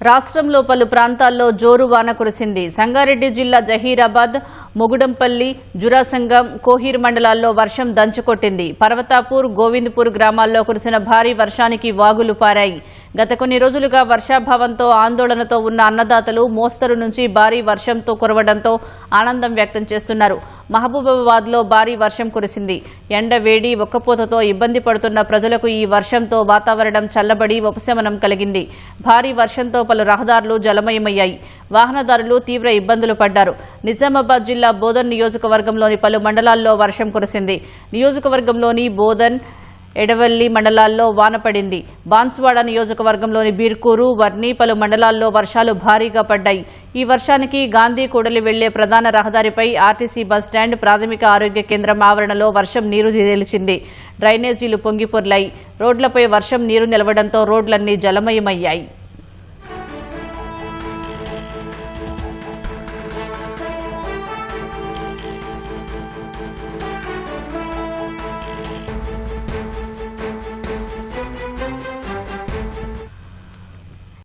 రాష్ట్రంలో పలు ప్రాంతాల్లో జోరు వాన కురిసింది. సంగారెడ్డి జిల్లా జహీరాబాద్, మొగుడంపల్లి, జురాసంగం, కోహీర్ మండలాల్లో వర్షం దంచుకొట్టింది. పర్వతాపూర్, గోవింద్పూర్ గ్రామాల్లో కురిసిన భారీ వర్షానికి వాగులు పారాయి. గత కొన్ని రోజులుగా వర్షాభావంతో ఆందోళనతో ఉన్న అన్నదాతలు మోస్తరు నుంచి భారీ వర్షంతో కురవడంతో ఆనందం వ్యక్తం చేస్తున్నారు. మహబూబాబాద్లో భారీ వర్షం కురిసింది. ఎండ వేడి, ఒక్కపోతతో ఇబ్బంది పడుతున్న ప్రజలకు ఈ వర్షంతో వాతావరణం చల్లబడి ఉపశమనం కలిగింది. భారీ వర్షంతో పలు రహదారులు జలమయమయ్యాయి. వాహనదారులు తీవ్ర ఇబ్బందులు పడ్డారు. నిజామాబాద్ జిల్లా బోధన్ నియోజకవర్గంలోని పలు మండలాల్లో వర్షం కురిసింది. నియోజకవర్గంలోని బోధన్, ఎడవల్లి మండలాల్లో వాన పడింది. బాన్సువాడ నియోజకవర్గంలోని బీర్కూరు, వర్ని పలు మండలాల్లో వర్షాలు భారీగా పడ్డాయి. ఈ వర్షానికి గాంధీ కూడలి వెళ్లే ప్రధాన రహదారిపై ఆర్టీసీ బస్టాండ్, ప్రాథమిక ఆరోగ్య కేంద్రం ఆవరణలో వర్షం నీరు నిలిచింది. డ్రైనేజీలు పొంగిపొర్లాయి. రోడ్లపై వర్షం నీరు నిలవడంతో రోడ్లన్నీ జలమయమయ్యాయి.